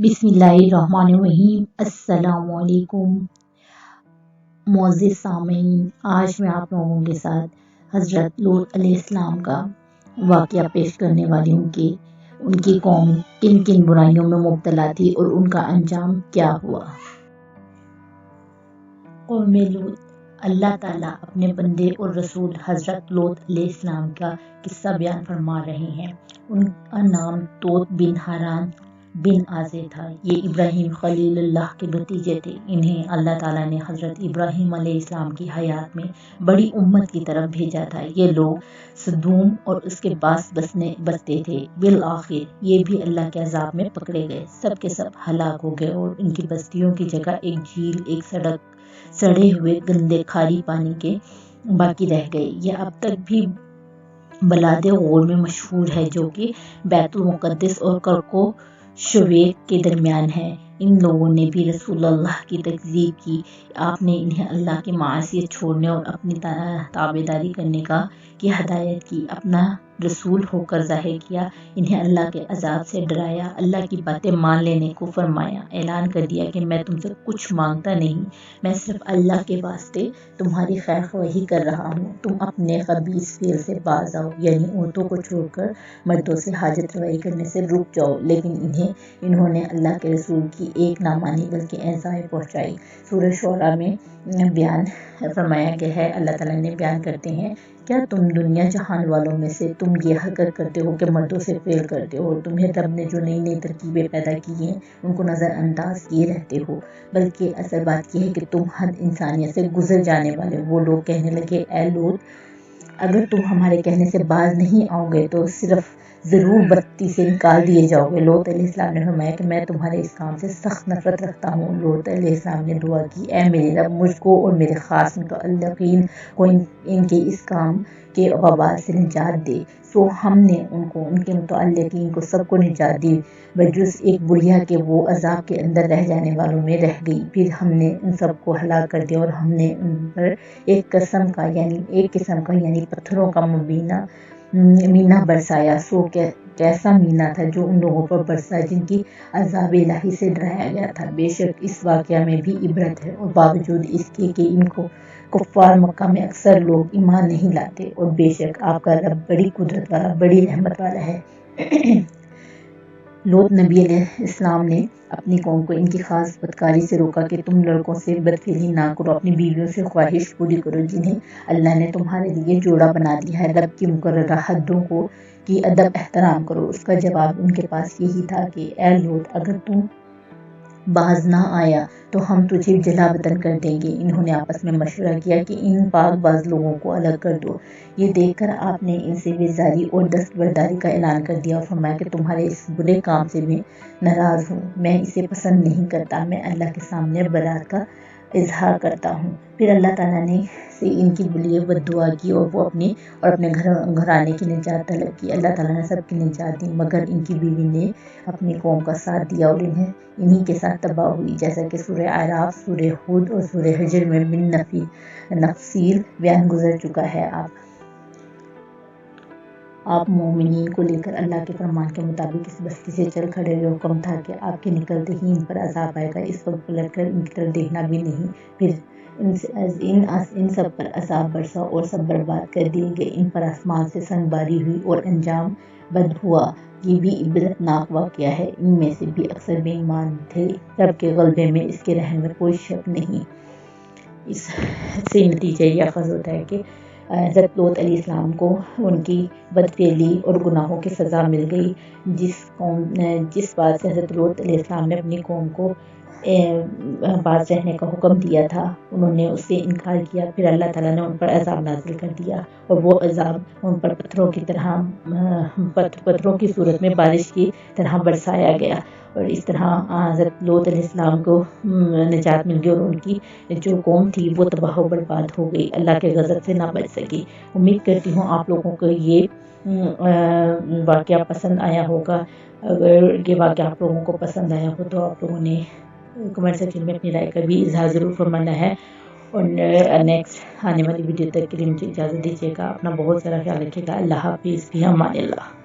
बिस्मिल्लाहिर्रहमानिर्रहीम। अस्सलामुअलैकुम मुअज़्ज़िज़ सामीन, आज मैं आप लोगों के साथ हज़रत लूत अलैहिस्सलाम का वाक़या पेश करने वाली हूँ कि उनकी कौम किन किन बुराइयों में मुब्तला थी और उनका अंजाम क्या हुआ। कौम लूत, अल्लाह ताला अपने बंदे और रसूल हज़रत लूत अलैहिस्सलाम का किस्सा बयान फरमा रहे हैं। उनका नाम तोत बिन हारान बिन आज़े था। ये इब्राहिम खलीलुल्लाह के भतीजे थे। इन्हें अल्लाह ताला ने हज़रत इब्राहिम अलैहिस्सलाम की हयात में बड़ी उम्मत की तरफ भेजा था। ये लोग सदूम और उसके पास बसते थे। बिल आखिर ये भी अल्लाह के अजाब में पकड़े गए। सब के सब हलाक हो गए और इनकी बस्तियों की जगह एक झील, एक सड़क, सड़े हुए गंदे खारी पानी के बाकी रह गए। यह अब तक भी बलादे गौर में मशहूर है, जो कि बैतुल मुक़द्दस और करको शुवेक के दरमियान है। इन लोगों ने भी रसूलुल्लाह की तकज़ीब की। आपने इन्हें अल्लाह की मासियत छोड़ने और अपनी ताबेदारी करने की हदायत की। अपना रसूल होकर ज़ाहिर किया। इन्हें अल्लाह के अजाब से डराया। अल्लाह की बातें मान लेने को फरमाया। ऐलान कर दिया कि मैं तुमसे कुछ मांगता नहीं, मैं सिर्फ अल्लाह के वास्ते तुम्हारी खैर ख्वाही कर रहा हूँ। तुम अपने खबीस फेल से बाज आओ, यानी औरतों को छोड़कर मर्दों से हाजत रवाई करने से रुक जाओ। लेकिन इन्होंने अल्लाह के रसूल की एक ना मानी बल्कि एज़ाएं पहुँचाई। सूरह शुअरा में बयान फरमाया गया है, अल्लाह ताला ने बयान करते हैं, क्या तुम दुनिया जहान वालों में से तुम ये हरकत करते हो कि मर्दों से फेल करते हो। तुम्हें रब ने जो नई नई तरकीबें पैदा की हैं उनको नज़रअंदाज किए रहते हो। बल्कि असल बात यह है कि तुम हद इंसानियत से गुजर जाने वाले हो। वो लोग कहने लगे, ए लूत, अगर तुम हमारे कहने से बाज नहीं आओगे तो सिर्फ ज़रूर बत्ती से निकाल दिए जाओगे। लूत अलैहिस्सलाम ने फरमाया कि मैं तुम्हारे इस काम से सख्त नफरत रखता हूँ। लूत अलैहिस्सलाम ने दुआ की, ए मेरे रब, मुझको और मेरे खास मुतअल्लिकीन को इनके इस काम के वबाल से निजात दे। सो हमने उनको, उनके मुतअल्लिकीन को, सबको निजात दी, बजुज़ एक बुढ़िया के वो अजाब के अंदर रह जाने वालों में रह गई। फिर हमने उन सबको हलाक कर दिया और हमने उन पर एक किस्म का यानी पत्थरों का मीना बरसाया। सो कैसा मीना था जो उन लोगों पर बरसा जिनकी अज़ाब इलाही से डराया गया था। बेशक इस वाक़या में भी इबरत है, और बावजूद इसके कि इनको कुफ़ार मक्का में अक्सर लोग ईमान नहीं लाते। और बेशक आपका रब बड़ी कुदरत वाला, बड़ी रहमत वाला है। लूत नबी अलैहिस्सलाम ने अपनी कौम को इनकी खास बदकारी से रोका कि तुम लड़कों से बदफिली ना करो, अपनी बीवियों से ख्वाहिश पूरी करो जिन्हें अल्लाह ने तुम्हारे लिए जोड़ा बना दिया है। रब की मुकर्ररा हदों की अदब एहतराम करो। उसका जवाब उनके पास यही था कि ए लूत, अगर तुम बाज ना आया तो हम तुझे जला वतन कर देंगे। इन्होंने आपस में मशवरा किया कि इन पाकबाज लोगों को अलग कर दो। ये देखकर आपने इनसे बेजारी और दस्तबरदारी का ऐलान कर दिया और फरमाया कि तुम्हारे इस बुरे काम से मैं नाराज़ हूँ, मैं इसे पसंद नहीं करता। मैं अल्लाह के सामने बरात का इजहार करता हूँ। फिर अल्लाह ताला ने से इनकी लिए बद्दुआ की और वो अपने घराने की निजात तलब की। अल्लाह ताला ने सबकी निजात दी, मगर इनकी बीवी ने अपनी कौम का साथ दिया और इन्हीं के साथ तबाह हुई। जैसा कि सूरह आराफ, सूरह हुद और सूरह हिजर में बिन नफसील बयान गुजर चुका है। आप मोमिनीन को लेकर अल्लाह के फरमान के मुताबिक इस बस्ती से चल खड़े। हुक्म था कि आपके निकलते ही इन पर अजाब आएगा। इस वक्त पलट कर इनकी तरफ देखना भी नहीं। फिर इन सब पर अजाब बरसा और सब बर्बाद कर दिए गए। इन पर आसमान से संगबारी हुई और अंजाम बद हुआ। ये भी इबरतनाक वाक़या है। इनमें से भी अक्सर बेईमान थे। रब के ग़लबे में इसके रहने में कोई शक नहीं। इससे नतीजा यह अखज़ होता है कि हज़रत लूत अलैहिस्सलाम को उनकी बदफेली और गुनाहों की सज़ा मिल गई। जिस बात से हज़रत लूत अलैहिस्सलाम ने अपनी कौम को बाज रहने का हुक्म दिया था, उन्होंने उससे इनकार किया। फिर अल्लाह ताला ने उन पर अज़ाब नाज़िल कर दिया और वो अज़ाब उन पर पत्थरों की सूरत में बारिश की तरह बरसाया गया। और इस तरह हज़रत लूत अलैहिस्सलाम को निजात मिल गई और उनकी जो कौम थी वो तबाह व बर्बाद हो गई, अल्लाह के गज़ब से ना बच सकी। उम्मीद करती हूँ आप लोगों को ये वाक़या पसंद आया होगा। अगर ये वाक़या आप लोगों को पसंद आया हो तो आप लोगों ने कमेंट सेक्शन में अपनी राय का भी इज़हार ज़रूर फरमाना है। और नेक्स्ट आने वाली वीडियो तक के लिए मुझे इजाज़त दीजिएगा। अपना बहुत सारा ख्याल रखिएगा। अल्लाह हाफ़िज़, फ़ी अमान अल्लाह।